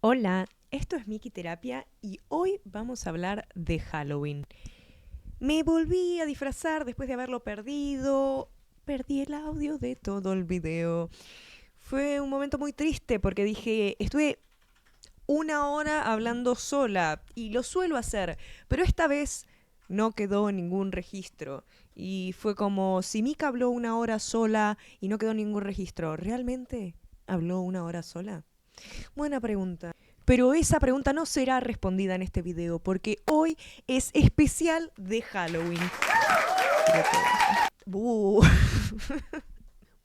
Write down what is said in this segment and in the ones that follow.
Hola, esto es Miki Terapia y hoy vamos a hablar de Halloween. Me volví a disfrazar después de haberlo perdido. Perdí el audio de todo el video. Fue un momento muy triste porque estuve una hora hablando sola y lo suelo hacer, pero esta vez no quedó ningún registro. Y fue como si Mika habló una hora sola y no quedó ningún registro. ¿Realmente habló una hora sola? Buena pregunta. Pero esa pregunta no será respondida en este video porque hoy es especial de Halloween. Buh.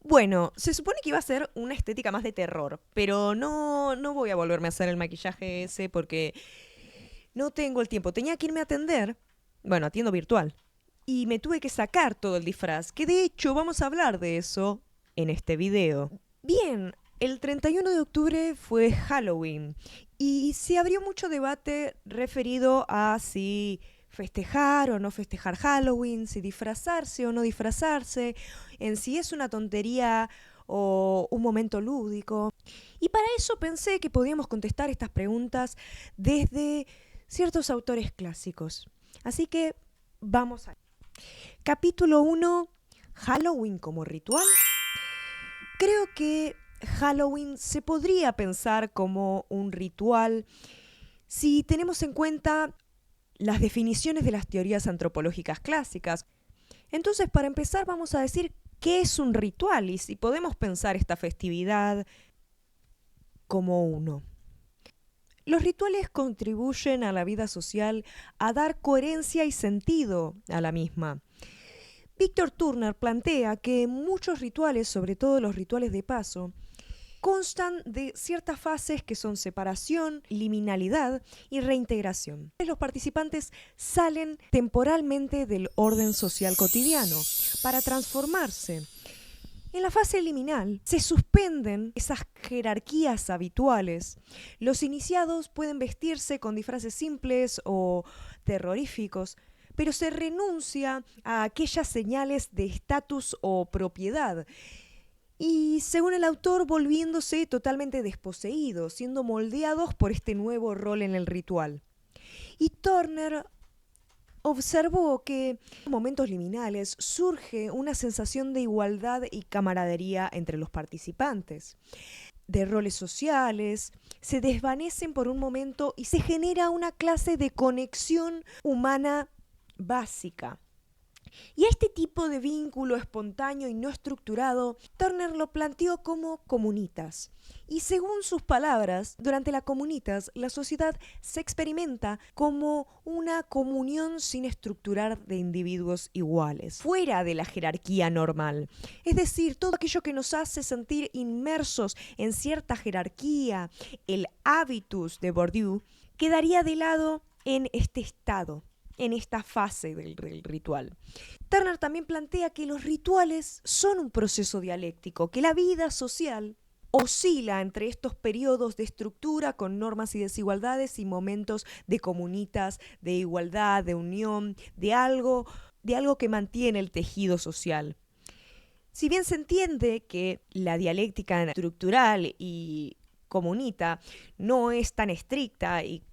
Bueno, se supone que iba a ser una estética más de terror, pero no voy a volverme a hacer el maquillaje ese porque no tengo el tiempo. Tenía que irme a atender, bueno, atiendo virtual, y me tuve que sacar todo el disfraz, que de hecho vamos a hablar de eso en este video. Bien, el 31 de octubre fue Halloween y se abrió mucho debate referido a si festejar o no festejar Halloween, si disfrazarse o no disfrazarse, en si es una tontería o un momento lúdico. Y para eso pensé que podíamos contestar estas preguntas desde ciertos autores clásicos. Así que vamos a... Capítulo 1. Halloween como ritual. Creo que Halloween se podría pensar como un ritual si tenemos en cuenta las definiciones de las teorías antropológicas clásicas. Entonces, para empezar, vamos a decir qué es un ritual y si podemos pensar esta festividad como uno. Los rituales contribuyen a la vida social a dar coherencia y sentido a la misma. Víctor Turner plantea que muchos rituales, sobre todo los rituales de paso, constan de ciertas fases que son separación, liminalidad y reintegración. Los participantes salen temporalmente del orden social cotidiano para transformarse. En la fase liminal se suspenden esas jerarquías habituales. Los iniciados pueden vestirse con disfraces simples o terroríficos, pero se renuncia a aquellas señales de estatus o propiedad. Y según el autor, volviéndose totalmente desposeídos, siendo moldeados por este nuevo rol en el ritual. Y Turner observó que en momentos liminales surge una sensación de igualdad y camaradería entre los participantes. De roles sociales, se desvanecen por un momento y se genera una clase de conexión humana básica. Y este tipo de vínculo espontáneo y no estructurado, Turner lo planteó como comunitas. Y según sus palabras, durante la comunitas, la sociedad se experimenta como una comunión sin estructurar de individuos iguales, fuera de la jerarquía normal. Es decir, todo aquello que nos hace sentir inmersos en cierta jerarquía, el habitus de Bourdieu, quedaría de lado en este estado, en esta fase del ritual. Turner también plantea que los rituales son un proceso dialéctico, que la vida social oscila entre estos periodos de estructura con normas y desigualdades y momentos de comunitas, de igualdad, de unión, de algo que mantiene el tejido social. Si bien se entiende que la dialéctica estructural y comunita no es tan estricta y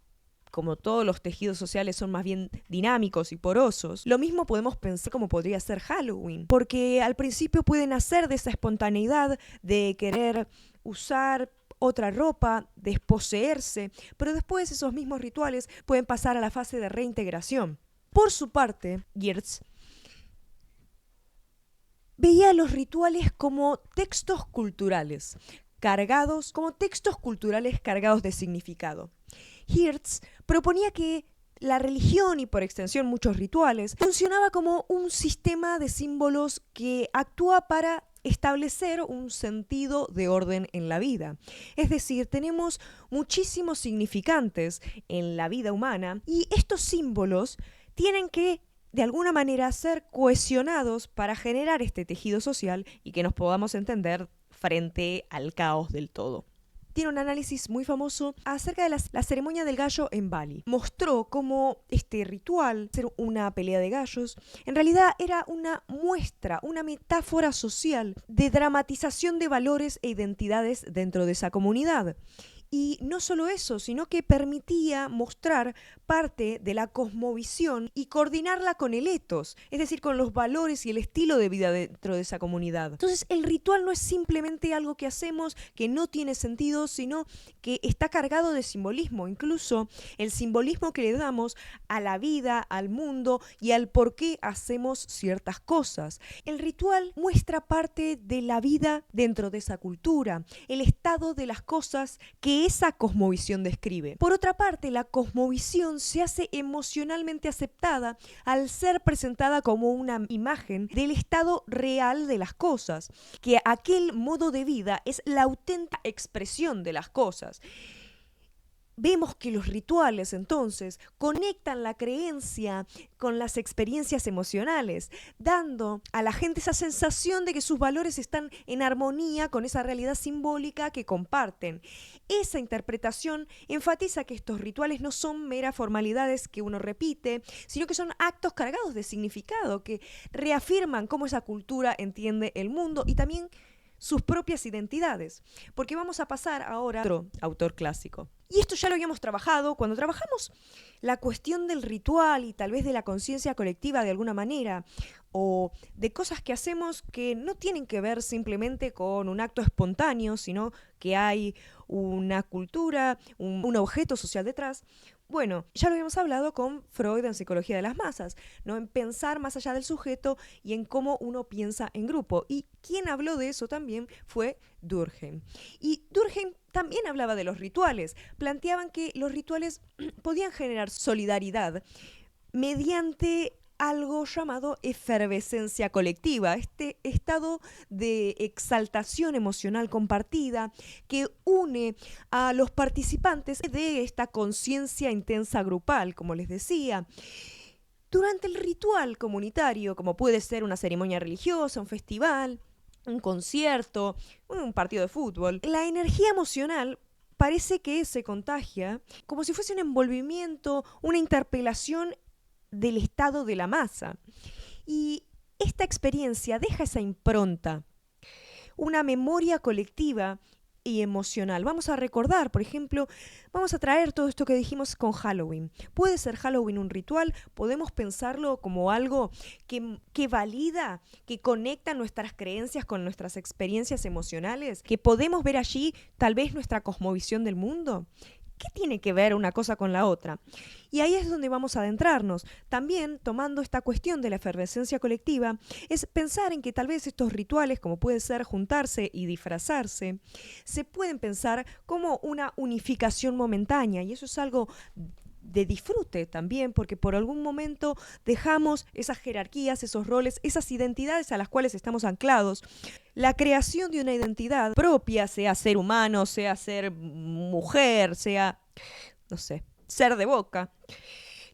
como todos los tejidos sociales son más bien dinámicos y porosos, lo mismo podemos pensar como podría ser Halloween, porque al principio puede nacer de esa espontaneidad de querer usar otra ropa, desposeerse, pero después esos mismos rituales pueden pasar a la fase de reintegración. Por su parte, Geertz veía los rituales como textos culturales, cargados de significado. Geertz proponía que la religión y por extensión muchos rituales funcionaba como un sistema de símbolos que actúa para establecer un sentido de orden en la vida. Es decir, tenemos muchísimos significantes en la vida humana y estos símbolos tienen que de alguna manera ser cohesionados para generar este tejido social y que nos podamos entender frente al caos del todo. Tiene un análisis muy famoso acerca de la ceremonia del gallo en Bali. Mostró cómo este ritual, ser una pelea de gallos, en realidad era una muestra, una metáfora social de dramatización de valores e identidades dentro de esa comunidad. Y no solo eso, sino que permitía mostrar parte de la cosmovisión y coordinarla con el ethos, es decir, con los valores y el estilo de vida dentro de esa comunidad. Entonces, el ritual no es simplemente algo que hacemos que no tiene sentido, sino que está cargado de simbolismo, incluso el simbolismo que le damos a la vida, al mundo y al por qué hacemos ciertas cosas. El ritual muestra parte de la vida dentro de esa cultura, el estado de las cosas que esa cosmovisión describe. Por otra parte, la cosmovisión se hace emocionalmente aceptada al ser presentada como una imagen del estado real de las cosas, que aquel modo de vida es la auténtica expresión de las cosas. Vemos que los rituales entonces conectan la creencia con las experiencias emocionales, dando a la gente esa sensación de que sus valores están en armonía con esa realidad simbólica que comparten. Esa interpretación enfatiza que estos rituales no son meras formalidades que uno repite, sino que son actos cargados de significado, que reafirman cómo esa cultura entiende el mundo y también sus propias identidades. Porque vamos a pasar ahora a otro autor clásico. Y esto ya lo habíamos trabajado cuando trabajamos la cuestión del ritual y tal vez de la conciencia colectiva de alguna manera, o de cosas que hacemos que no tienen que ver simplemente con un acto espontáneo, sino que hay una cultura, un objeto social detrás. Bueno, ya lo habíamos hablado con Freud en Psicología de las Masas, ¿no? En pensar más allá del sujeto y en cómo uno piensa en grupo. Y quien habló de eso también fue Durkheim. Y Durkheim también hablaba de los rituales. Planteaban que los rituales podían generar solidaridad mediante algo llamado efervescencia colectiva, este estado de exaltación emocional compartida que une a los participantes de esta conciencia intensa grupal, como les decía. Durante el ritual comunitario, como puede ser una ceremonia religiosa, un festival, un concierto, un partido de fútbol, la energía emocional parece que se contagia como si fuese un envolvimiento, una interpelación del estado de la masa. Y esta experiencia deja esa impronta, una memoria colectiva y emocional. Vamos a recordar, por ejemplo, vamos a traer todo esto que dijimos con Halloween. ¿Puede ser Halloween un ritual? ¿Podemos pensarlo como algo que valida, que conecta nuestras creencias con nuestras experiencias emocionales? ¿Que podemos ver allí tal vez nuestra cosmovisión del mundo? ¿Qué tiene que ver una cosa con la otra? Y ahí es donde vamos a adentrarnos. También, tomando esta cuestión de la efervescencia colectiva, es pensar en que tal vez estos rituales, como puede ser juntarse y disfrazarse, se pueden pensar como una unificación momentánea. Y eso es algo de disfrute también, porque por algún momento dejamos esas jerarquías, esos roles, esas identidades a las cuales estamos anclados. La creación de una identidad propia, sea ser humano, sea ser mujer, sea, no sé, ser de Boca.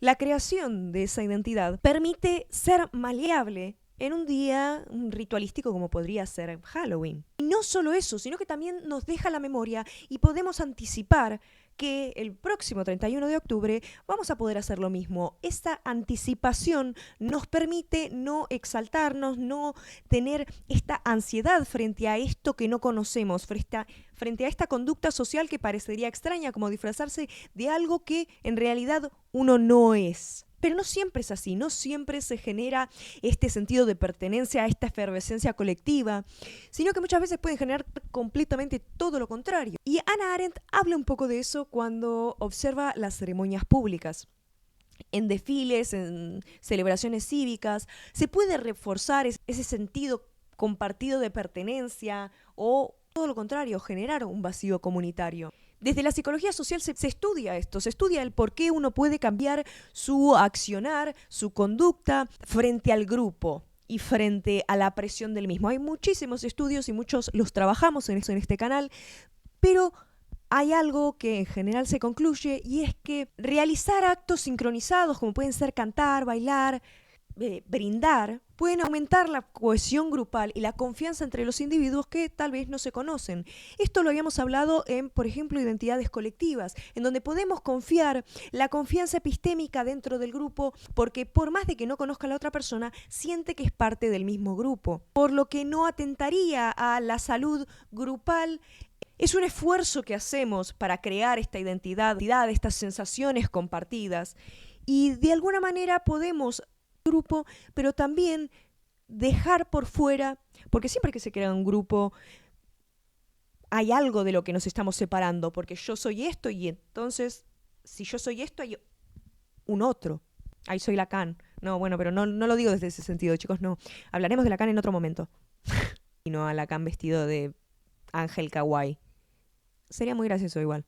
La creación de esa identidad permite ser maleable en un día ritualístico como podría ser Halloween. Y no solo eso, sino que también nos deja la memoria y podemos anticipar que el próximo 31 de octubre vamos a poder hacer lo mismo. Esta anticipación nos permite no exaltarnos, no tener esta ansiedad frente a esto que no conocemos, frente a esta conducta social que parecería extraña, como disfrazarse de algo que en realidad uno no es. Pero no siempre es así, no siempre se genera este sentido de pertenencia a esta efervescencia colectiva, sino que muchas veces pueden generar completamente todo lo contrario. Y Hannah Arendt habla un poco de eso cuando observa las ceremonias públicas. En desfiles, en celebraciones cívicas, se puede reforzar ese sentido compartido de pertenencia o, todo lo contrario, generar un vacío comunitario. Desde la psicología social se estudia esto, se estudia el por qué uno puede cambiar su accionar, su conducta frente al grupo y frente a la presión del mismo. Hay muchísimos estudios y muchos los trabajamos en este canal, pero hay algo que en general se concluye y es que realizar actos sincronizados, como pueden ser cantar, bailar, brindar, pueden aumentar la cohesión grupal y la confianza entre los individuos que tal vez no se conocen. Esto lo habíamos hablado en, por ejemplo, identidades colectivas, en donde podemos confiar la confianza epistémica dentro del grupo, porque por más de que no conozca a la otra persona, siente que es parte del mismo grupo, por lo que no atentaría a la salud grupal Es un esfuerzo que hacemos para crear esta identidad, estas sensaciones compartidas, y de alguna manera podemos grupo, pero también dejar por fuera, porque siempre que se crea un grupo hay algo de lo que nos estamos separando, porque yo soy esto y entonces si yo soy esto hay un otro. Ahí soy Lacan. No, bueno, pero no lo digo desde ese sentido, chicos, no. Hablaremos de Lacan en otro momento. Y no a Lacan vestido de ángel kawaii. Sería muy gracioso igual.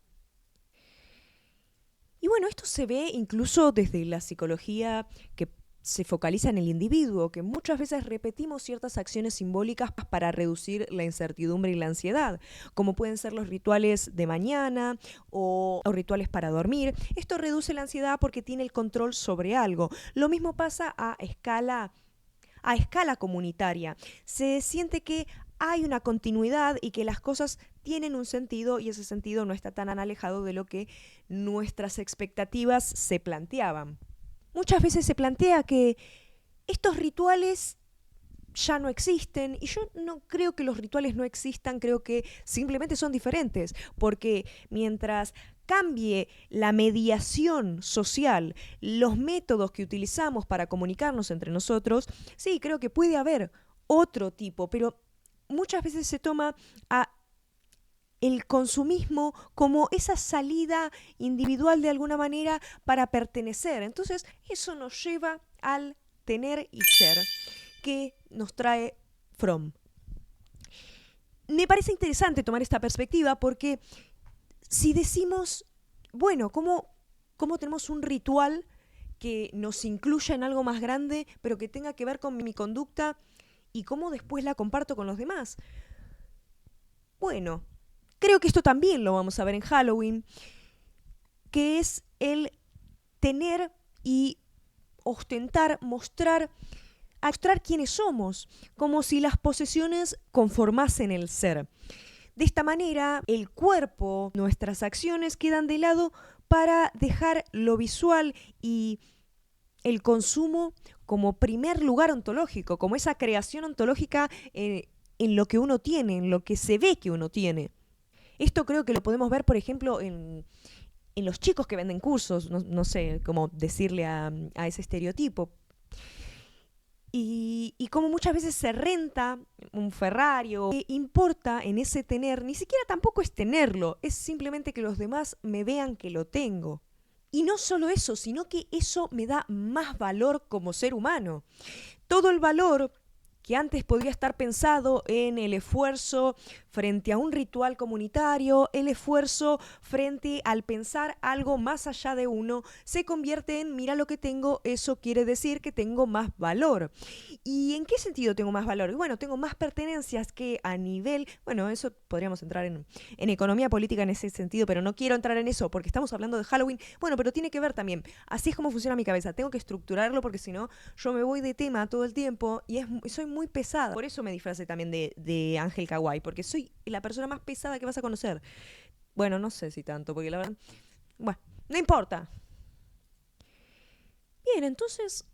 Y bueno, esto se ve incluso desde la psicología que se focaliza en el individuo, que muchas veces repetimos ciertas acciones simbólicas para reducir la incertidumbre y la ansiedad, como pueden ser los rituales de mañana o rituales para dormir. Esto reduce la ansiedad porque tiene el control sobre algo. Lo mismo pasa a escala comunitaria. Se siente que hay una continuidad y que las cosas tienen un sentido y ese sentido no está tan alejado de lo que nuestras expectativas se planteaban. Muchas veces se plantea que estos rituales ya no existen y yo no creo que los rituales no existan, creo que simplemente son diferentes, porque mientras cambie la mediación social, los métodos que utilizamos para comunicarnos entre nosotros, sí, creo que puede haber otro tipo, pero muchas veces se toma a el consumismo como esa salida individual de alguna manera para pertenecer. Entonces, eso nos lleva al tener y ser que nos trae Fromm. Me parece interesante tomar esta perspectiva porque si decimos, bueno, ¿cómo tenemos un ritual que nos incluya en algo más grande, pero que tenga que ver con mi conducta y cómo después la comparto con los demás? Bueno, creo que esto también lo vamos a ver en Halloween, que es el tener y ostentar, mostrar quiénes somos, como si las posesiones conformasen el ser. De esta manera, el cuerpo, nuestras acciones quedan de lado para dejar lo visual y el consumo como primer lugar ontológico, como esa creación ontológica en lo que uno tiene, en lo que se ve que uno tiene. Esto creo que lo podemos ver, por ejemplo, en los chicos que venden cursos, no sé cómo decirle a ese estereotipo. Y como muchas veces se renta un Ferrari o que importa en ese tener, ni siquiera tampoco es tenerlo, es simplemente que los demás me vean que lo tengo. Y no solo eso, sino que eso me da más valor como ser humano. Todo el valor que antes podría estar pensado en el esfuerzo frente a un ritual comunitario, el esfuerzo frente al pensar algo más allá de uno, se convierte en, mira lo que tengo, eso quiere decir que tengo más valor. ¿Y en qué sentido tengo más valor? Bueno, tengo más pertenencias que a nivel, bueno, eso podríamos entrar en economía política en ese sentido, pero no quiero entrar en eso porque estamos hablando de Halloween. Bueno, pero tiene que ver también, así es como funciona mi cabeza, tengo que estructurarlo porque si no, yo me voy de tema todo el tiempo y soy muy pesada. Por eso me disfracé también de ángel kawaii, porque soy la persona más pesada que vas a conocer. Bueno, no sé si tanto, porque la verdad... Bueno, no importa. Bien, entonces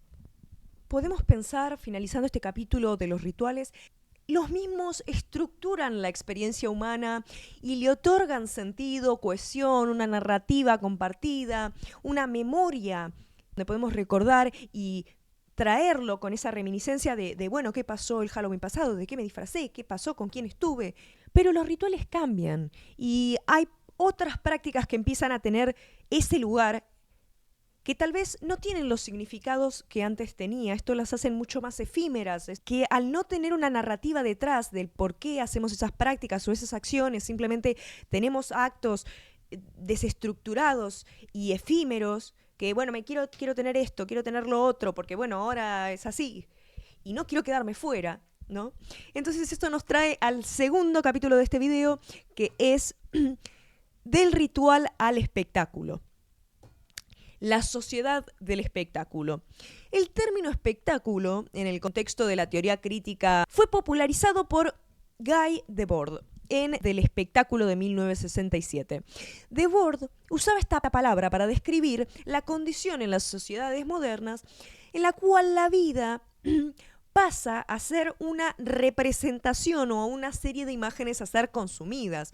podemos pensar, finalizando este capítulo de los rituales, los mismos estructuran la experiencia humana y le otorgan sentido, cohesión, una narrativa compartida, una memoria donde podemos recordar y traerlo con esa reminiscencia de, bueno, ¿qué pasó el Halloween pasado? ¿De qué me disfracé? ¿Qué pasó? ¿Con quién estuve? Pero los rituales cambian y hay otras prácticas que empiezan a tener ese lugar que tal vez no tienen los significados que antes tenía. Esto las hacen mucho más efímeras, es que al no tener una narrativa detrás del por qué hacemos esas prácticas o esas acciones, simplemente tenemos actos desestructurados y efímeros, que bueno, quiero tener esto, quiero tener lo otro, porque bueno, ahora es así, y no quiero quedarme fuera, ¿no? Entonces esto nos trae al segundo capítulo de este video, que es del ritual al espectáculo. La sociedad del espectáculo. El término espectáculo, en el contexto de la teoría crítica, fue popularizado por Guy Debord en Del espectáculo de 1967. Debord usaba esta palabra para describir la condición en las sociedades modernas en la cual la vida pasa a ser una representación o una serie de imágenes a ser consumidas.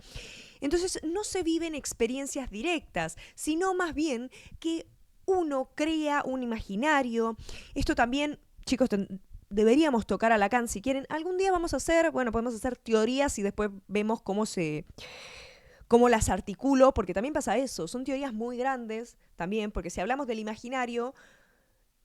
Entonces no se viven experiencias directas, sino más bien que uno crea un imaginario. Esto también, chicos, deberíamos tocar a Lacan si quieren. Algún día vamos a hacer, bueno, podemos hacer teorías y después vemos cómo las articulo, porque también pasa eso. Son teorías muy grandes también, porque si hablamos del imaginario,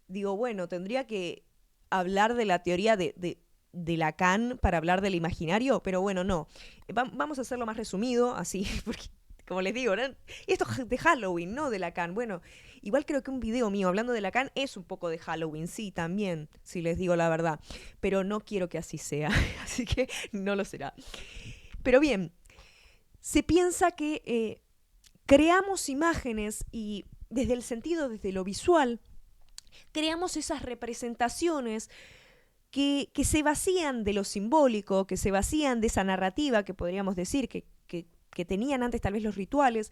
digo, bueno, tendría que hablar de la teoría de Lacan para hablar del imaginario, pero bueno, no. Vamos a hacerlo más resumido, así, porque, como les digo, ¿no? Y esto es de Halloween, no de Lacan. Bueno, igual creo que un video mío hablando de Lacan es un poco de Halloween, sí, también, si les digo la verdad. Pero no quiero que así sea, así que no lo será. Pero bien, se piensa que creamos imágenes y desde el sentido, desde lo visual, creamos esas representaciones que se vacían de lo simbólico, que se vacían de esa narrativa que podríamos decir que tenían antes tal vez los rituales,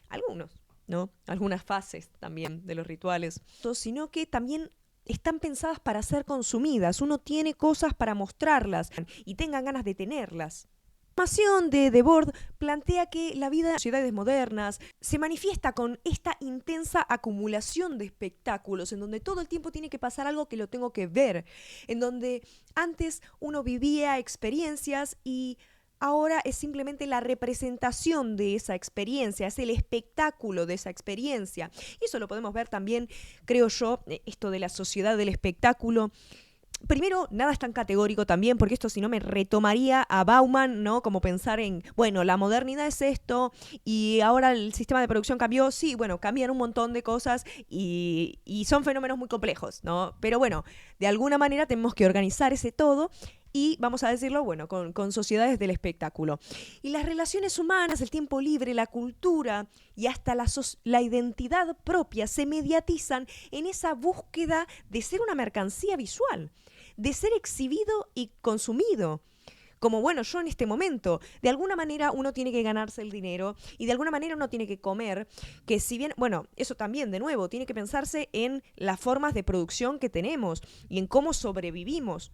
algunos, ¿no? Algunas fases también de los rituales, sino que también están pensadas para ser consumidas. Uno tiene cosas para mostrarlas y tengan ganas de tenerlas. La formación de Debord plantea que la vida en sociedades modernas se manifiesta con esta intensa acumulación de espectáculos, en donde todo el tiempo tiene que pasar algo que lo tengo que ver, en donde antes uno vivía experiencias y ahora es simplemente la representación de esa experiencia, es el espectáculo de esa experiencia. Y eso lo podemos ver también, creo yo, esto de la sociedad del espectáculo. Primero, nada es tan categórico también, porque esto si no me retomaría a Bauman, ¿no? Como pensar en, bueno, la modernidad es esto y ahora el sistema de producción cambió. Sí, bueno, cambian un montón de cosas y son fenómenos muy complejos, ¿no? Pero bueno, de alguna manera tenemos que organizar ese todo y, vamos a decirlo, bueno, con sociedades del espectáculo. Y las relaciones humanas, el tiempo libre, la cultura y hasta la identidad propia se mediatizan en esa búsqueda de ser una mercancía visual, de ser exhibido y consumido. Como, bueno, yo en este momento, de alguna manera uno tiene que ganarse el dinero y de alguna manera uno tiene que comer, que si bien, bueno, eso también, de nuevo, tiene que pensarse en las formas de producción que tenemos y en cómo sobrevivimos.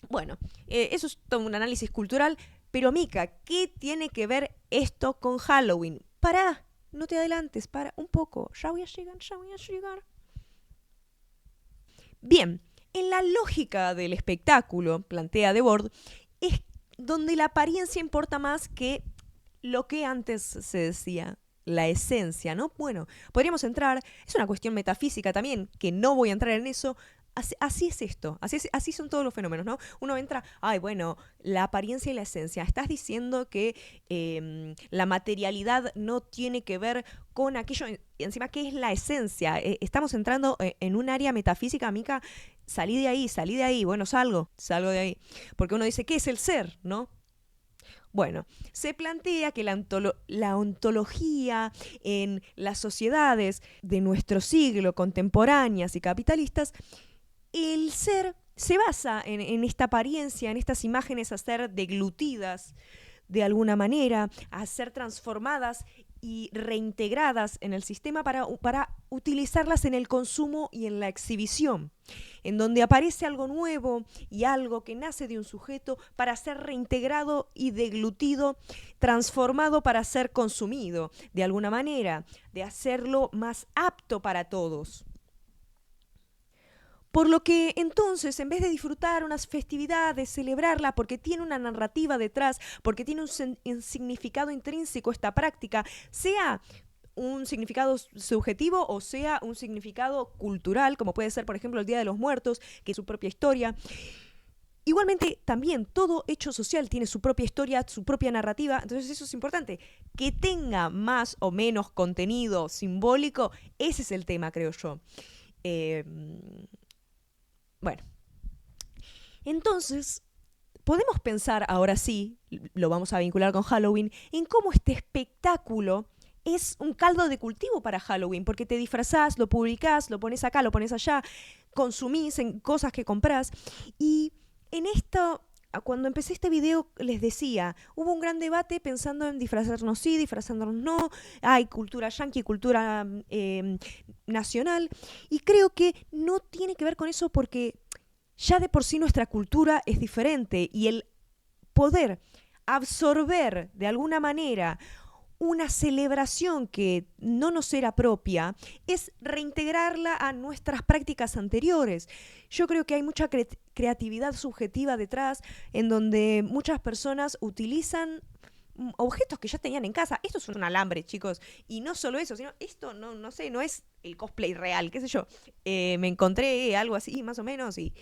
Bueno, eso es todo un análisis cultural, pero Mica, ¿qué tiene que ver esto con Halloween? Pará, no te adelantes, para un poco, ya voy a llegar, ya voy a llegar. Bien, en la lógica del espectáculo, plantea Debord, es donde la apariencia importa más que lo que antes se decía, la esencia, ¿no? Bueno, podríamos entrar, es una cuestión metafísica también, que no voy a entrar en eso. Así es esto, así son todos los fenómenos, ¿no? Uno entra, ay, bueno, la apariencia y la esencia. Estás diciendo que la materialidad no tiene que ver con aquello, encima, ¿qué es la esencia? Estamos entrando en un área metafísica, Mica. Salí de ahí, bueno, salgo de ahí. Porque uno dice, ¿qué es el ser, no? Bueno, se plantea que la ontología en las sociedades de nuestro siglo, contemporáneas y capitalistas, el ser se basa en esta apariencia, en estas imágenes a ser deglutidas de alguna manera, a ser transformadas y reintegradas en el sistema para utilizarlas en el consumo y en la exhibición, en donde aparece algo nuevo y algo que nace de un sujeto para ser reintegrado y deglutido, transformado para ser consumido, de alguna manera, de hacerlo más apto para todos. Por lo que entonces, en vez de disfrutar unas festividades, celebrarla porque tiene una narrativa detrás, porque tiene un significado intrínseco esta práctica, sea un significado subjetivo o sea un significado cultural, como puede ser, por ejemplo, el Día de los Muertos, que es su propia historia. Igualmente, también todo hecho social tiene su propia historia, su propia narrativa, entonces eso es importante. Que tenga más o menos contenido simbólico, ese es el tema, creo yo. Bueno, entonces podemos pensar, ahora sí, lo vamos a vincular con Halloween, en cómo este espectáculo es un caldo de cultivo para Halloween, porque te disfrazás, lo publicás, lo pones acá, lo pones allá, consumís en cosas que comprás. Y en esto, cuando empecé este video, les decía, hubo un gran debate pensando en disfrazarnos sí, disfrazarnos no, hay cultura yanqui, cultura nacional, y creo que no tiene que ver con eso porque ya de por sí nuestra cultura es diferente y el poder absorber de alguna manera una celebración que no nos era propia es reintegrarla a nuestras prácticas anteriores. Yo creo que hay mucha creatividad subjetiva detrás en donde muchas personas utilizan objetos que ya tenían en casa. Esto es un alambre, chicos. Y no solo eso, sino esto no sé, no es el cosplay real, qué sé yo. Me encontré algo así, más o menos, y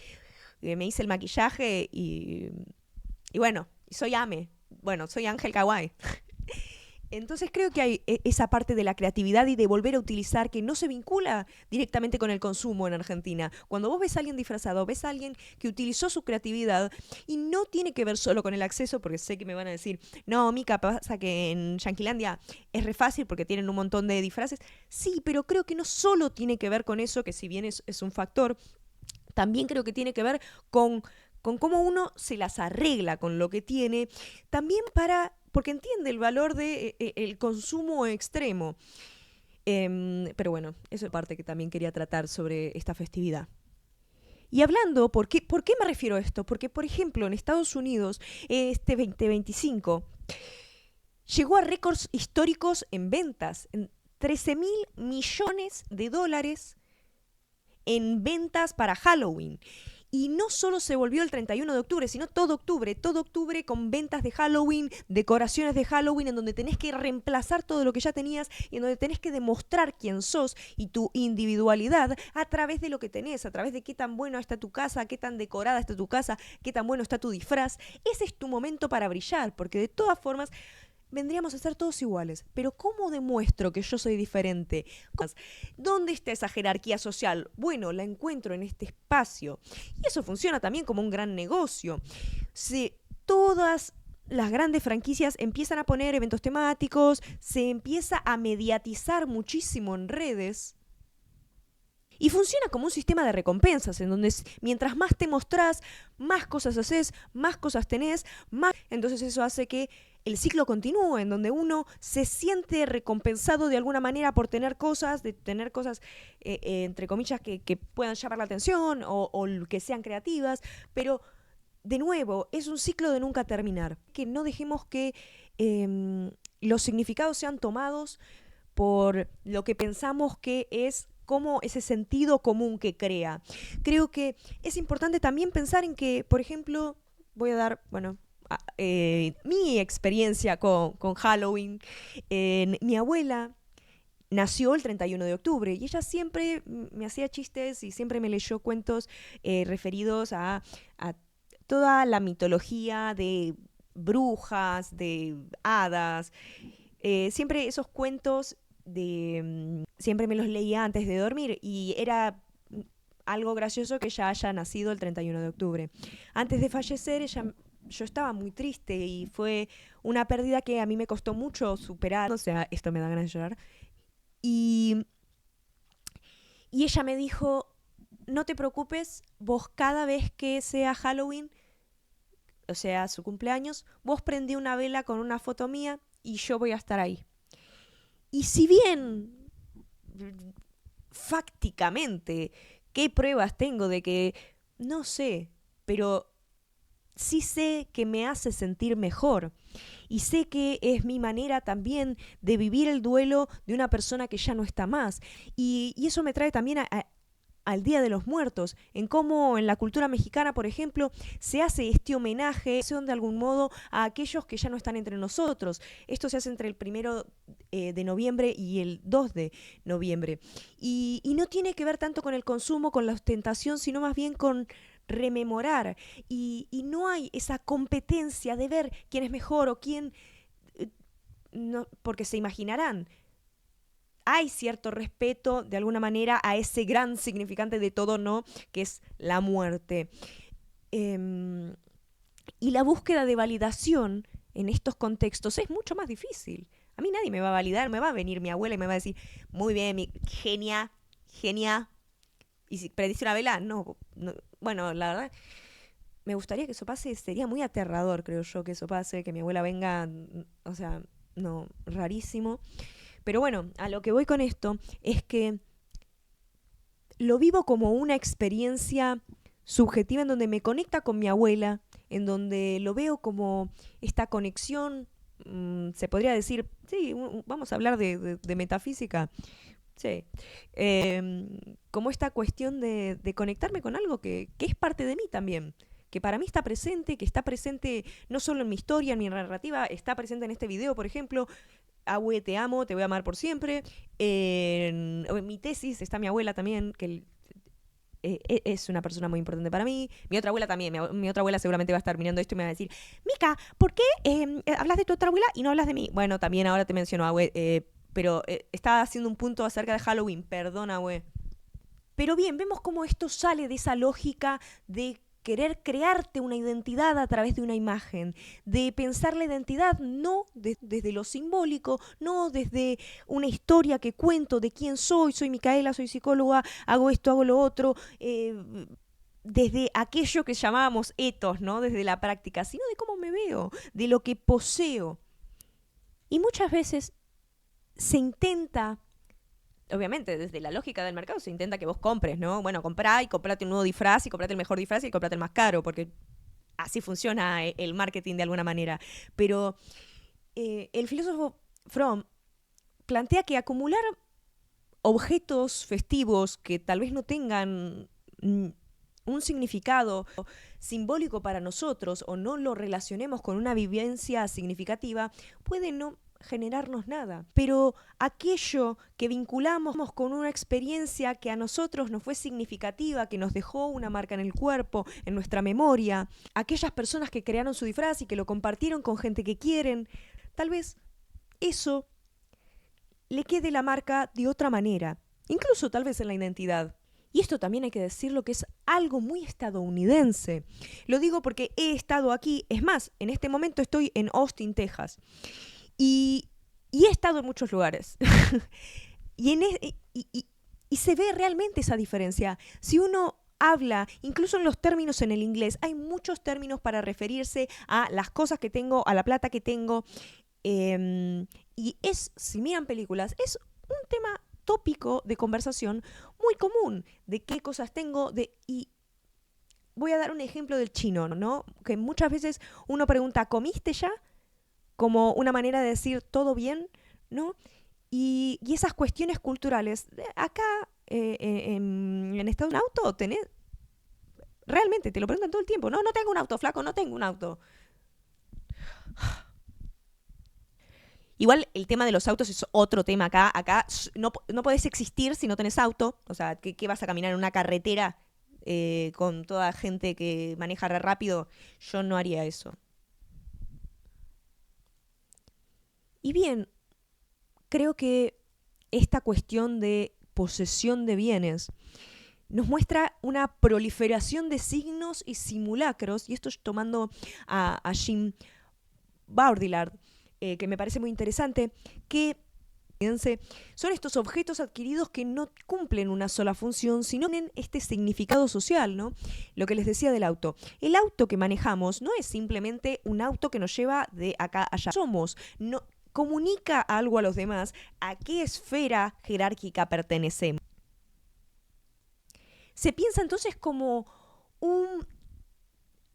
me hice el maquillaje y bueno, soy Ame. Bueno, soy Ángel Kawaii. Entonces creo que hay esa parte de la creatividad y de volver a utilizar que no se vincula directamente con el consumo en Argentina. Cuando vos ves a alguien disfrazado, ves a alguien que utilizó su creatividad y no tiene que ver solo con el acceso, porque sé que me van a decir, no, Mica, pasa que en Yanquilandia es re fácil porque tienen un montón de disfraces. Sí, pero creo que no solo tiene que ver con eso, que si bien es un factor, también creo que tiene que ver con cómo uno se las arregla con lo que tiene, también porque entiende el valor de el consumo extremo. Pero bueno, eso es parte que también quería tratar sobre esta festividad. Y hablando, ¿por qué me refiero a esto? Porque, por ejemplo, en Estados Unidos, este 2025 llegó a récords históricos en ventas, en 13.000 millones de dólares en ventas para Halloween. Y no solo se volvió el 31 de octubre, sino todo octubre con ventas de Halloween, decoraciones de Halloween, en donde tenés que reemplazar todo lo que ya tenías y en donde tenés que demostrar quién sos y tu individualidad a través de lo que tenés, a través de qué tan bueno está tu casa, qué tan decorada está tu casa, qué tan bueno está tu disfraz. Ese es tu momento para brillar, porque de todas formas vendríamos a ser todos iguales. Pero ¿cómo demuestro que yo soy diferente? ¿Dónde está esa jerarquía social? Bueno, la encuentro en este espacio. Y eso funciona también como un gran negocio. Si todas las grandes franquicias empiezan a poner eventos temáticos, se empieza a mediatizar muchísimo en redes. Y funciona como un sistema de recompensas, en donde mientras más te mostrás, más cosas haces, más cosas tenés, más. Entonces eso hace que el ciclo continúe, en donde uno se siente recompensado de alguna manera por tener cosas, entre comillas, que puedan llamar la atención o que sean creativas, pero de nuevo, es un ciclo de nunca terminar. Que no dejemos que los significados sean tomados por lo que pensamos que es como ese sentido común que crea. Creo que es importante también pensar en que, por ejemplo, voy a dar, bueno, mi experiencia con Halloween. Mi abuela nació el 31 de octubre y ella siempre me hacía chistes y siempre me leyó cuentos referidos a toda la mitología de brujas, de hadas. Siempre esos cuentos siempre me los leía antes de dormir y era algo gracioso que ella haya nacido el 31 de octubre. Antes de fallecer, yo estaba muy triste y fue una pérdida que a mí me costó mucho superar. O sea, esto me da ganas de llorar. Y, y ella me dijo, no te preocupes, vos cada vez que sea Halloween, o sea, su cumpleaños, vos prendí una vela con una foto mía y yo voy a estar ahí. Y si bien fácticamente, ¿qué pruebas tengo de que, no sé, pero sí sé que me hace sentir mejor y sé que es mi manera también de vivir el duelo de una persona que ya no está más. Y eso me trae también al Día de los Muertos, en cómo en la cultura mexicana, por ejemplo, se hace este homenaje de algún modo a aquellos que ya no están entre nosotros. Esto se hace entre el 1 de noviembre y el 2 de noviembre. Y no tiene que ver tanto con el consumo, con la ostentación, sino más bien con rememorar. Y no hay esa competencia de ver quién es mejor o quién. No, porque se imaginarán, hay cierto respeto de alguna manera a ese gran significante de todo, ¿no? Que es la muerte. Eh, y la búsqueda de validación en estos contextos es mucho más difícil. A mí nadie me va a validar, me va a venir mi abuela y me va a decir, muy bien, genia, genia. Y si prendiste una vela, no. Bueno, la verdad, me gustaría que eso pase, sería muy aterrador, creo yo, que eso pase, que mi abuela venga, o sea, no, rarísimo. Pero bueno, a lo que voy con esto es que lo vivo como una experiencia subjetiva en donde me conecta con mi abuela, en donde lo veo como esta conexión, se podría decir, sí, vamos a hablar de metafísica, sí, como esta cuestión de conectarme con algo que es parte de mí también, que para mí está presente, que está presente no solo en mi historia, en mi narrativa, está presente en este video, por ejemplo. Abue, te amo, te voy a amar por siempre. En mi tesis está mi abuela también, que es una persona muy importante para mí. Mi otra abuela también. Mi otra abuela seguramente va a estar mirando esto y me va a decir, Mica, ¿por qué hablas de tu otra abuela y no hablas de mí? Bueno, también ahora te menciono, abue, pero estaba haciendo un punto acerca de Halloween. Perdón, abue. Pero bien, vemos cómo esto sale de esa lógica de querer crearte una identidad a través de una imagen, de pensar la identidad no desde lo simbólico, no desde una historia que cuento de quién soy Micaela, soy psicóloga, hago esto, hago lo otro, desde aquello que llamábamos etos, ¿no? Desde la práctica, sino de cómo me veo, de lo que poseo. Y muchas veces se intenta, obviamente, desde la lógica del mercado se intenta que vos compres, ¿no? Bueno, comprá y comprate un nuevo disfraz y comprate el mejor disfraz y comprate el más caro, porque así funciona el marketing de alguna manera. Pero el filósofo Fromm plantea que acumular objetos festivos que tal vez no tengan un significado simbólico para nosotros o no lo relacionemos con una vivencia significativa, puede no generarnos nada. Pero aquello que vinculamos con una experiencia que a nosotros nos fue significativa, que nos dejó una marca en el cuerpo, en nuestra memoria, aquellas personas que crearon su disfraz y que lo compartieron con gente que quieren, tal vez eso le quede la marca de otra manera, incluso tal vez en la identidad. Y esto también hay que decirlo que es algo muy estadounidense. Lo digo porque he estado aquí, es más, en este momento estoy en Austin, Texas. Y he estado en muchos lugares. y se ve realmente esa diferencia. Si uno habla, incluso en los términos en el inglés, hay muchos términos para referirse a las cosas que tengo, a la plata que tengo. Y si miran películas, es un tema tópico de conversación muy común, de qué cosas tengo, y voy a dar un ejemplo del chino, ¿no? Que muchas veces uno pregunta, ¿comiste ya? Como una manera de decir todo bien, ¿no? Y esas cuestiones culturales, acá en Estados Unidos, ¿un auto tenés? Realmente, te lo preguntan todo el tiempo. No, no tengo un auto, flaco, no tengo un auto. Igual el tema de los autos es otro tema acá. Acá no podés existir si no tenés auto. O sea, ¿qué vas a caminar en una carretera con toda gente que maneja re rápido? Yo no haría eso. Y bien, creo que esta cuestión de posesión de bienes nos muestra una proliferación de signos y simulacros, y esto es tomando a Jim Baudrillard, que me parece muy interesante, que son estos objetos adquiridos que no cumplen una sola función, sino tienen este significado social, ¿no? Lo que les decía del auto. El auto que manejamos no es simplemente un auto que nos lleva de acá a allá. No, comunica algo a los demás, a qué esfera jerárquica pertenecemos. Se piensa entonces como un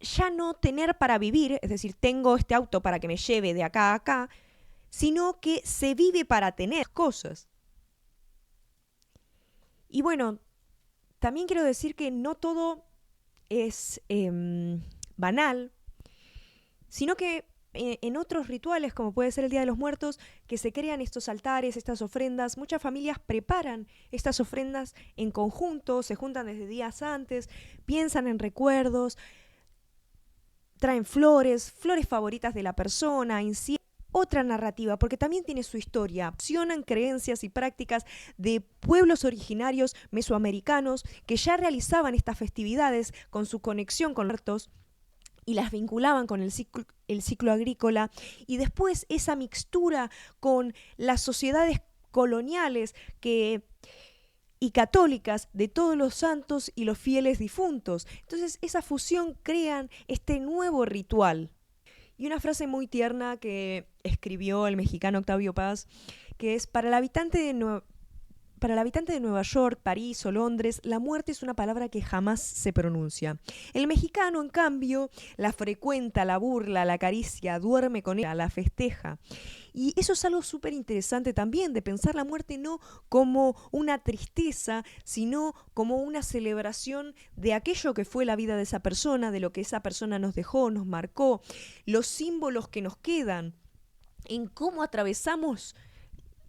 ya no tener para vivir, es decir, tengo este auto para que me lleve de acá a acá, sino que se vive para tener cosas. Y bueno, también quiero decir que no todo es banal, sino que en otros rituales, como puede ser el Día de los Muertos, que se crean estos altares, estas ofrendas, muchas familias preparan estas ofrendas en conjunto, se juntan desde días antes, piensan en recuerdos, traen flores favoritas de la persona, incienso. Otra narrativa, porque también tiene su historia. Opcionan creencias y prácticas de pueblos originarios mesoamericanos que ya realizaban estas festividades con su conexión con los muertos y las vinculaban con el ciclo agrícola, y después esa mixtura con las sociedades coloniales y católicas de todos los santos y los fieles difuntos. Entonces esa fusión crean este nuevo ritual. Y una frase muy tierna que escribió el mexicano Octavio Paz, que es: para el habitante Para el habitante de Nueva York, París o Londres, la muerte es una palabra que jamás se pronuncia. El mexicano, en cambio, la frecuenta, la burla, la acaricia, duerme con ella, la festeja. Y eso es algo súper interesante también, de pensar la muerte no como una tristeza, sino como una celebración de aquello que fue la vida de esa persona, de lo que esa persona nos dejó, nos marcó, los símbolos que nos quedan, en cómo atravesamos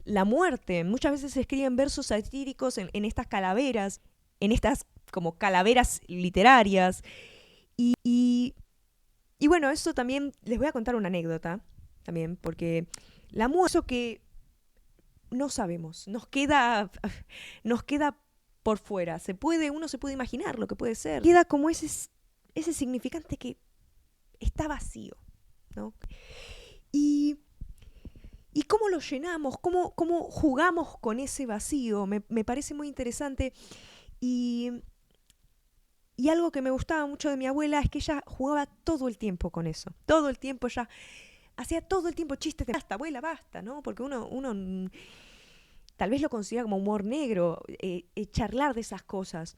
la muerte. Muchas veces se escriben versos satíricos en estas calaveras, en estas como calaveras literarias. Y bueno, eso también, les voy a contar una anécdota, también, porque la muerte, eso que no sabemos, nos queda por fuera. Uno se puede imaginar lo que puede ser. Queda como ese significante que está vacío, ¿no? Y cómo lo llenamos, cómo jugamos con ese vacío, me parece muy interesante. Y, y algo que me gustaba mucho de mi abuela es que ella jugaba todo el tiempo con eso. Todo el tiempo ella hacía todo el tiempo chistes de basta, abuela, basta, ¿no? Porque uno tal vez lo considera como humor negro, charlar de esas cosas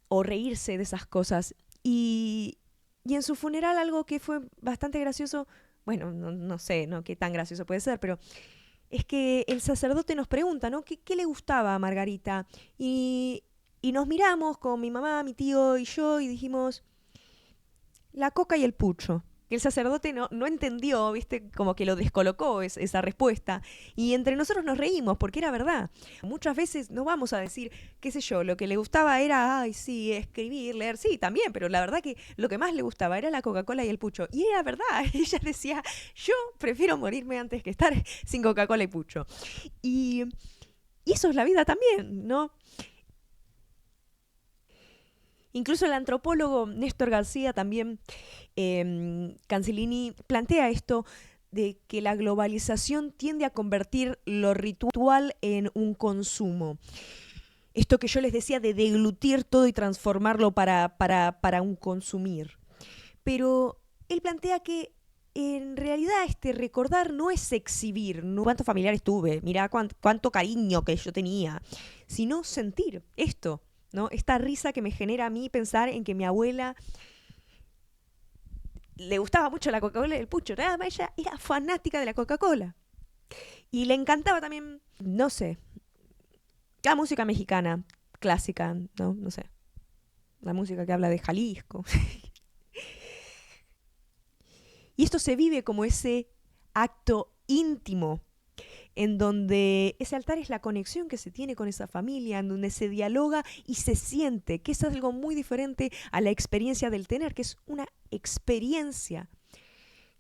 o reírse de esas cosas. Y en su funeral algo que fue bastante gracioso, bueno, no sé, ¿no? Qué tan gracioso puede ser, pero es que el sacerdote nos pregunta, ¿no? ¿Qué le gustaba a Margarita? Y nos miramos con mi mamá, mi tío y yo y dijimos, la coca y el pucho. El sacerdote no entendió, ¿viste? Como que lo descolocó esa respuesta. Y entre nosotros nos reímos, porque era verdad. Muchas veces no vamos a decir, qué sé yo, lo que le gustaba era, ay, sí, escribir, leer, sí, también, pero la verdad que lo que más le gustaba era la Coca-Cola y el pucho. Y era verdad, ella decía, yo prefiero morirme antes que estar sin Coca-Cola y pucho. Y, y eso es la vida también, ¿no? Incluso el antropólogo Néstor García también, Cancellini, plantea esto de que la globalización tiende a convertir lo ritual en un consumo. Esto que yo les decía de deglutir todo y transformarlo para un consumir. Pero él plantea que en realidad este recordar no es exhibir, no cuántos familiares tuve, mirá cuánto cariño que yo tenía, sino sentir esto, ¿no? Esta risa que me genera a mí pensar en que mi abuela le gustaba mucho la Coca-Cola y el pucho, nada más ella era fanática de la Coca-Cola. Y le encantaba también, no sé, la música mexicana, clásica, ¿no? No sé, la música que habla de Jalisco. Y esto se vive como ese acto íntimo en donde ese altar es la conexión que se tiene con esa familia, en donde se dialoga y se siente, que es algo muy diferente a la experiencia del tener, que es una experiencia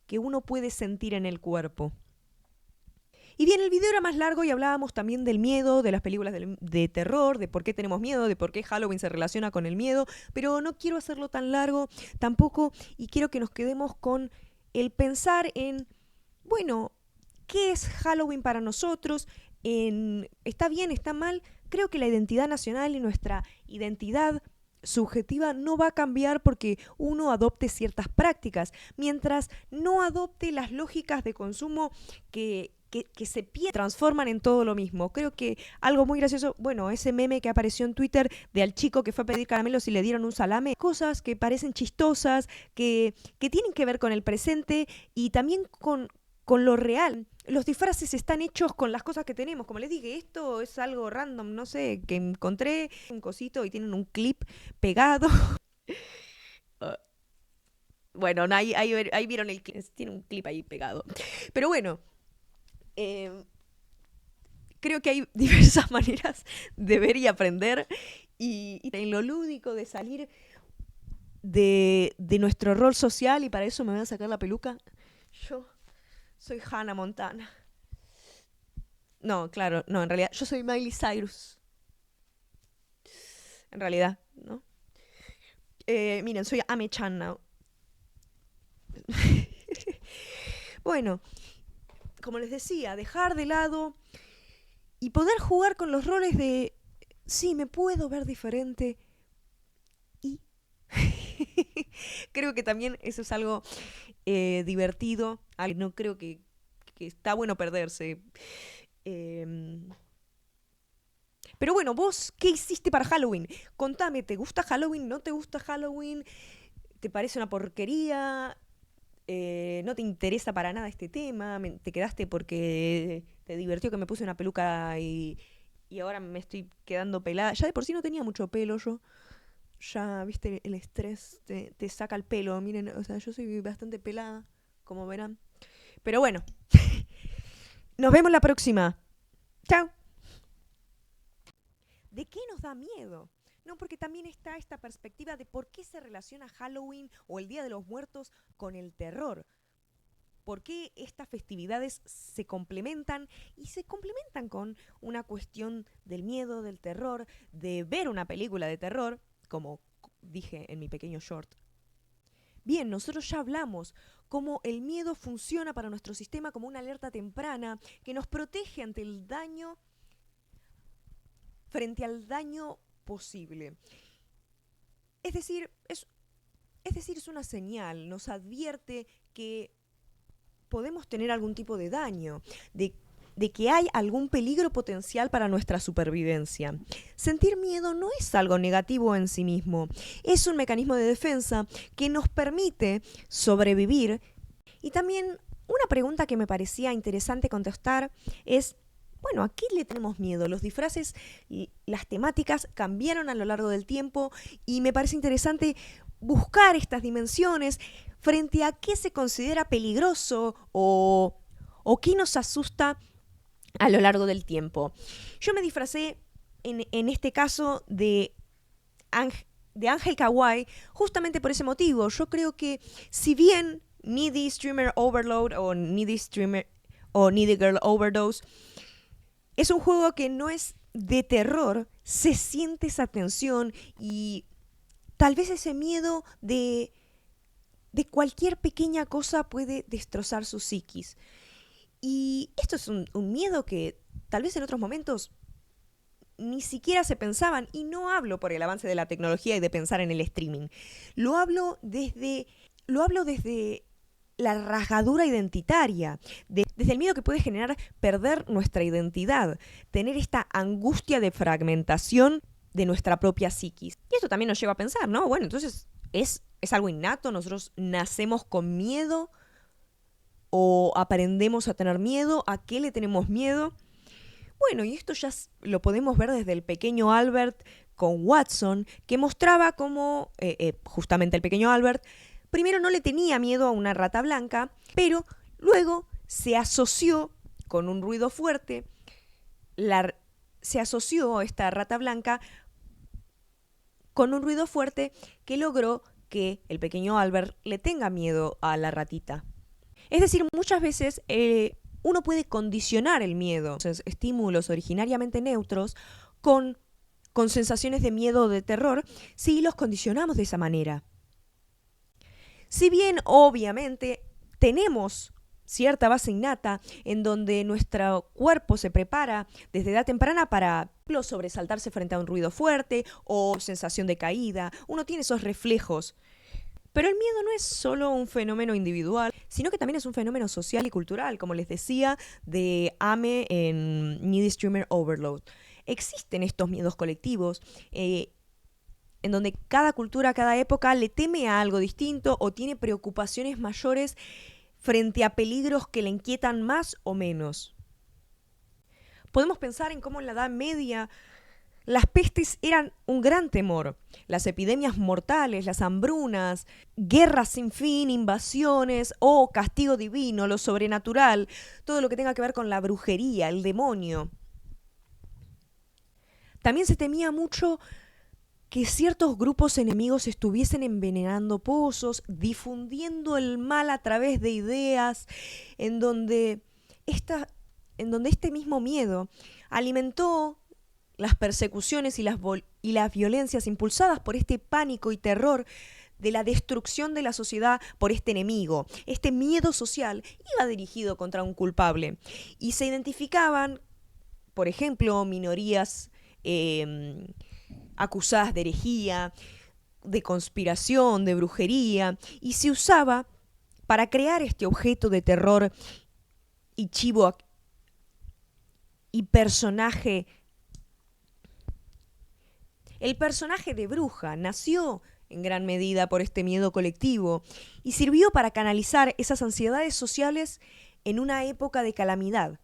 que uno puede sentir en el cuerpo. Y bien, el video era más largo y hablábamos también del miedo, de las películas de terror, de por qué tenemos miedo, de por qué Halloween se relaciona con el miedo, pero no quiero hacerlo tan largo tampoco y quiero que nos quedemos con el pensar en, bueno, ¿qué es Halloween para nosotros? ¿Está bien? ¿Está mal? Creo que la identidad nacional y nuestra identidad subjetiva no va a cambiar porque uno adopte ciertas prácticas, mientras no adopte las lógicas de consumo que se transforman en todo lo mismo. Creo que algo muy gracioso, bueno, ese meme que apareció en Twitter de al chico que fue a pedir caramelos y le dieron un salame, cosas que parecen chistosas, que tienen que ver con el presente y también con lo real. Los disfraces están hechos con las cosas que tenemos. Como les dije, esto es algo random, no sé, que encontré un cosito y tienen un clip pegado. Bueno, no, ahí vieron el clip. Tiene un clip ahí pegado. Pero bueno, eh, creo que hay diversas maneras de ver y aprender. Y en lo lúdico de salir de nuestro rol social, y para eso me voy a sacar la peluca. Yo soy Hannah Montana. No, claro, no, en realidad yo soy Miley Cyrus. En realidad, ¿no? Miren, soy Ame-chan now. Bueno, como les decía, dejar de lado y poder jugar con los roles de, sí, me puedo ver diferente y creo que también eso es algo divertido. No creo que está bueno perderse. Eh, Pero bueno, vos, ¿qué hiciste para Halloween? Contame, ¿te gusta Halloween? ¿No te gusta Halloween? ¿Te parece una porquería? ¿No te interesa para nada este tema? ¿Te quedaste porque te divirtió que me puse una peluca y ahora me estoy quedando pelada? Ya de por sí no tenía mucho pelo yo. Ya, viste, el estrés te saca el pelo. Miren, o sea, yo soy bastante pelada, como verán. Pero bueno, nos vemos la próxima. Chao. ¿De qué nos da miedo? No, porque también está esta perspectiva de por qué se relaciona Halloween o el Día de los Muertos con el terror. ¿Por qué estas festividades se complementan y se complementan con una cuestión del miedo, del terror, de ver una película de terror, como dije en mi pequeño short? Bien, nosotros ya hablamos cómo el miedo funciona para nuestro sistema como una alerta temprana que nos protege ante el daño, frente al daño posible. Es decir, es una señal, nos advierte que podemos tener algún tipo de daño, de que hay algún peligro potencial para nuestra supervivencia. Sentir miedo no es algo negativo en sí mismo, es un mecanismo de defensa que nos permite sobrevivir. Y también una pregunta que me parecía interesante contestar es, bueno, ¿a qué le tenemos miedo? Los disfraces y las temáticas cambiaron a lo largo del tiempo y me parece interesante buscar estas dimensiones frente a qué se considera peligroso o qué nos asusta a lo largo del tiempo. Yo me disfracé en este caso de Ángel Kawaii justamente por ese motivo. Yo creo que si bien Needy Streamer Overload o Needy Girl Overdose es un juego que no es de terror, se siente esa tensión y tal vez ese miedo de cualquier pequeña cosa puede destrozar su psiquis. Y esto es un miedo que tal vez en otros momentos ni siquiera se pensaban, y no hablo por el avance de la tecnología y de pensar en el streaming. Lo hablo desde la rasgadura identitaria, desde el miedo que puede generar perder nuestra identidad, tener esta angustia de fragmentación de nuestra propia psiquis. Y esto también nos lleva a pensar, ¿no? Bueno, entonces es algo innato, nosotros nacemos con miedo o aprendemos a tener miedo, ¿a qué le tenemos miedo? Bueno, y esto ya lo podemos ver desde el pequeño Albert con Watson, que mostraba cómo justamente el pequeño Albert primero no le tenía miedo a una rata blanca, pero luego se asoció con un ruido fuerte, se asoció esta rata blanca con un ruido fuerte que logró que el pequeño Albert le tenga miedo a la ratita. Es decir, muchas veces uno puede condicionar el miedo, estímulos originariamente neutros, con sensaciones de miedo o de terror, si los condicionamos de esa manera. Si bien, obviamente, tenemos cierta base innata en donde nuestro cuerpo se prepara desde edad temprana para sobresaltarse frente a un ruido fuerte o sensación de caída, uno tiene esos reflejos. Pero el miedo no es solo un fenómeno individual, sino que también es un fenómeno social y cultural, como les decía, de Ame en Needy Streamer Overload. Existen estos miedos colectivos en donde cada cultura, cada época le teme a algo distinto o tiene preocupaciones mayores frente a peligros que le inquietan más o menos. Podemos pensar en cómo en la Edad Media las pestes eran un gran temor. Las epidemias mortales, las hambrunas, guerras sin fin, invasiones o castigo divino, lo sobrenatural, todo lo que tenga que ver con la brujería, el demonio. También se temía mucho que ciertos grupos enemigos estuviesen envenenando pozos, difundiendo el mal a través de ideas, en donde este mismo miedo alimentó las persecuciones y las violencias impulsadas por este pánico y terror de la destrucción de la sociedad por este enemigo. Este miedo social iba dirigido contra un culpable y se identificaban, por ejemplo, minorías acusadas de herejía, de conspiración, de brujería, y se usaba para crear este objeto de terror y chivo y personaje El personaje de Bruja nació en gran medida por este miedo colectivo y sirvió para canalizar esas ansiedades sociales en una época de calamidad.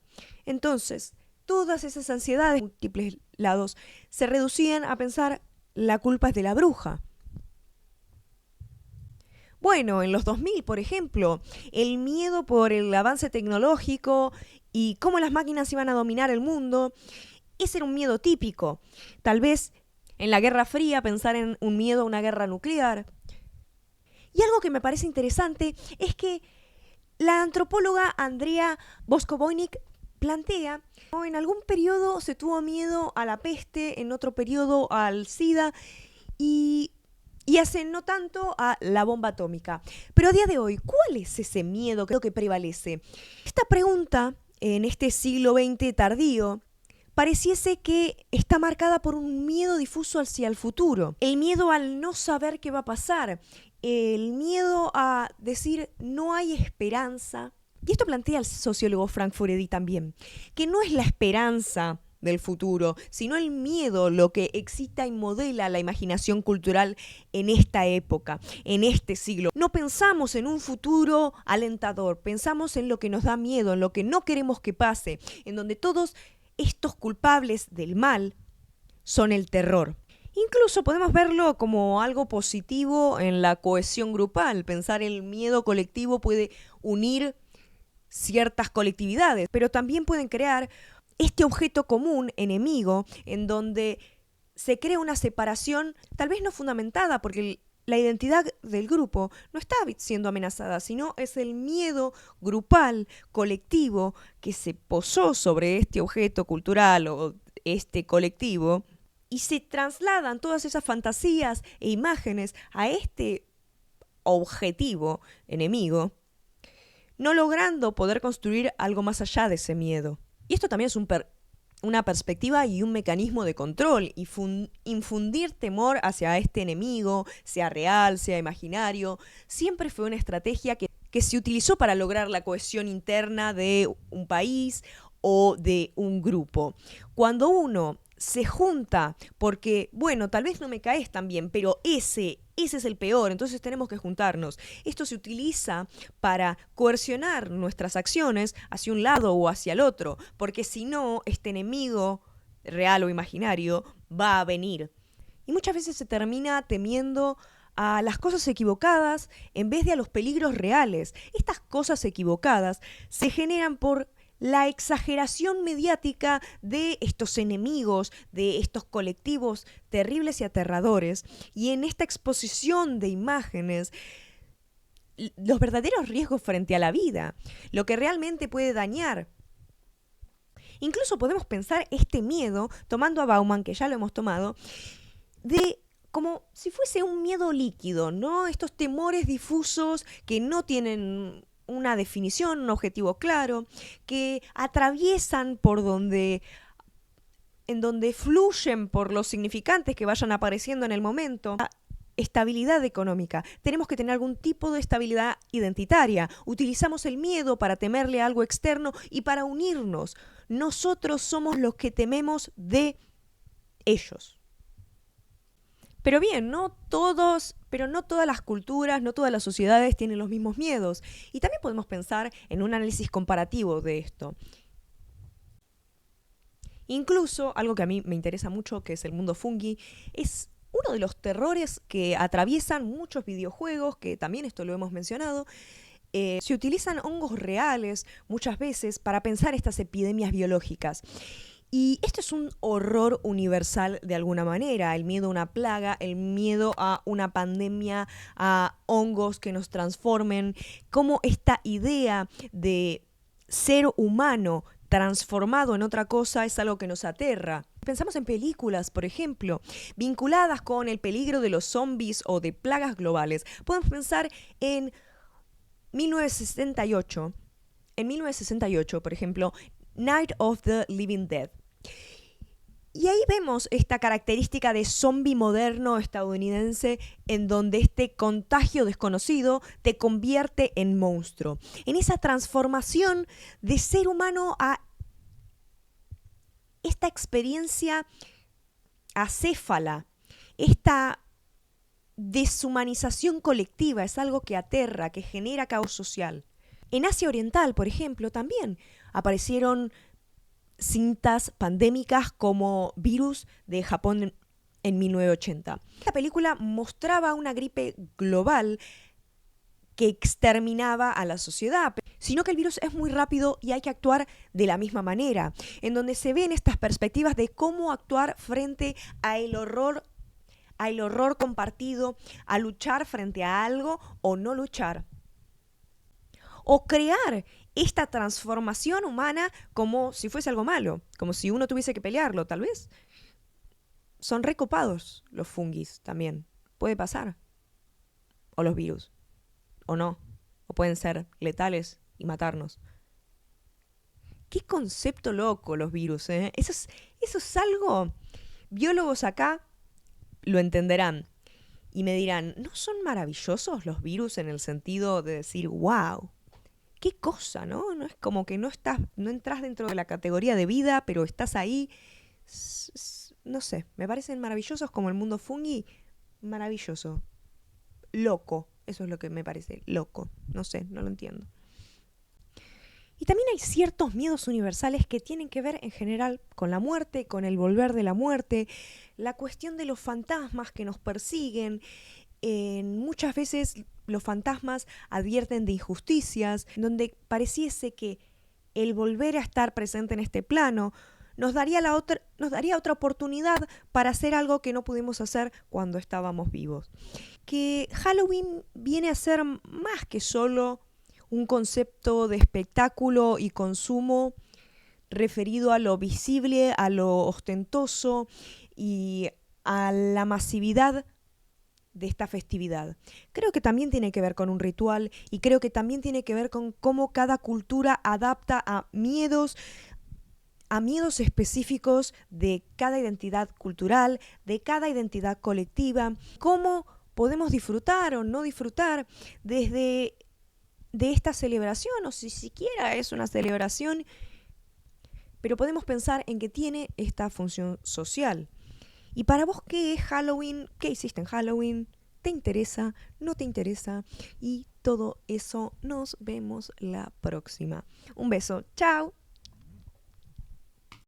Entonces, todas esas ansiedades de múltiples lados se reducían a pensar la culpa es de la bruja. Bueno, en los 2000, por ejemplo, el miedo por el avance tecnológico y cómo las máquinas iban a dominar el mundo, ese era un miedo típico. Tal vez en la Guerra Fría pensar en un miedo a una guerra nuclear. Y algo que me parece interesante es que la antropóloga Andrea Boskovoynik plantea que en algún periodo se tuvo miedo a la peste, en otro periodo al SIDA y hace no tanto a la bomba atómica. Pero a día de hoy, ¿cuál es ese miedo que prevalece? Esta pregunta, en este siglo XX tardío, pareciese que está marcada por un miedo difuso hacia el futuro. El miedo al no saber qué va a pasar. El miedo a decir no hay esperanza. Y esto plantea el sociólogo Frank Furedi también, que no es la esperanza del futuro, sino el miedo lo que excita y modela la imaginación cultural en esta época, en este siglo. No pensamos en un futuro alentador, pensamos en lo que nos da miedo, en lo que no queremos que pase, en donde todos estos culpables del mal son el terror. Incluso podemos verlo como algo positivo en la cohesión grupal. Pensar el miedo colectivo puede unir ciertas colectividades, pero también pueden crear este objeto común, enemigo, en donde se crea una separación tal vez no fundamentada, porque la identidad del grupo no está siendo amenazada, sino es el miedo grupal, colectivo, que se posó sobre este objeto cultural o este colectivo, y se trasladan todas esas fantasías e imágenes a este objetivo enemigo, no logrando poder construir algo más allá de ese miedo. Y esto también es una perspectiva y un mecanismo de control, y infundir temor hacia este enemigo, sea real, sea imaginario, siempre fue una estrategia que se utilizó para lograr la cohesión interna de un país o de un grupo. Cuando uno se junta porque, bueno, tal vez no me caes tan bien, pero ese es el peor, entonces tenemos que juntarnos. Esto se utiliza para coercionar nuestras acciones hacia un lado o hacia el otro, porque si no, este enemigo, real o imaginario, va a venir. Y muchas veces se termina temiendo a las cosas equivocadas en vez de a los peligros reales. Estas cosas equivocadas se generan por la exageración mediática de estos enemigos, de estos colectivos terribles y aterradores, y en esta exposición de imágenes, los verdaderos riesgos frente a la vida, lo que realmente puede dañar. Incluso podemos pensar este miedo, tomando a Bauman, que ya lo hemos tomado, de como si fuese un miedo líquido, ¿no? Estos temores difusos que no tienen una definición, un objetivo claro, que atraviesan en donde fluyen por los significantes que vayan apareciendo en el momento. La estabilidad económica. Tenemos que tener algún tipo de estabilidad identitaria. Utilizamos el miedo para temerle a algo externo y para unirnos. Nosotros somos los que tememos de ellos. Pero bien, no todas las culturas, no todas las sociedades tienen los mismos miedos. Y también podemos pensar en un análisis comparativo de esto. Incluso, algo que a mí me interesa mucho, que es el mundo fungi, es uno de los terrores que atraviesan muchos videojuegos, que también esto lo hemos mencionado. Se utilizan hongos reales muchas veces para pensar estas epidemias biológicas. Y esto es un horror universal de alguna manera, el miedo a una plaga, el miedo a una pandemia, a hongos que nos transformen, como esta idea de ser humano transformado en otra cosa es algo que nos aterra. Pensamos en películas, por ejemplo, vinculadas con el peligro de los zombies o de plagas globales. Podemos pensar en 1968. En 1968, por ejemplo, Night of the Living Dead. Y ahí vemos esta característica de zombie moderno estadounidense en donde este contagio desconocido te convierte en monstruo. En esa transformación de ser humano a esta experiencia acéfala Esta deshumanización colectiva es algo que aterra, que genera caos social. En Asia Oriental, por ejemplo, también aparecieron cintas pandémicas como Virus de Japón en 1980. La película mostraba una gripe global que exterminaba a la sociedad, sino que el virus es muy rápido y hay que actuar de la misma manera, en donde se ven estas perspectivas de cómo actuar frente al horror compartido, a luchar frente a algo o no luchar. O crear esta transformación humana como si fuese algo malo, como si uno tuviese que pelearlo, tal vez. Son recopados los fungis también. Puede pasar. O los virus. O no. O pueden ser letales y matarnos. Qué concepto loco los virus, ¿eh? Eso es algo. Biólogos acá lo entenderán. Y me dirán, ¿no son maravillosos los virus en el sentido de decir, wow? Qué cosa, ¿no? No es como que no entras dentro de la categoría de vida, pero estás ahí. No sé, me parecen maravillosos como el mundo fungi. Maravilloso. Loco. Eso es lo que me parece. Loco. No sé, no lo entiendo. Y también hay ciertos miedos universales que tienen que ver en general con la muerte, con el volver de la muerte, la cuestión de los fantasmas que nos persiguen. Muchas veces los fantasmas advierten de injusticias, donde pareciese que el volver a estar presente en este plano nos daría otra oportunidad para hacer algo que no pudimos hacer cuando estábamos vivos. Que Halloween viene a ser más que solo un concepto de espectáculo y consumo referido a lo visible, a lo ostentoso y a la masividad de esta festividad. Creo que también tiene que ver con un ritual y creo que también tiene que ver con cómo cada cultura adapta a miedos específicos de cada identidad cultural, de cada identidad colectiva, cómo podemos disfrutar o no disfrutar de esta celebración, o si siquiera es una celebración, pero podemos pensar en que tiene esta función social. ¿Y para vos qué es Halloween? ¿Qué hiciste en Halloween? ¿Te interesa? ¿No te interesa? Y todo eso nos vemos la próxima. Un beso. ¡Chao!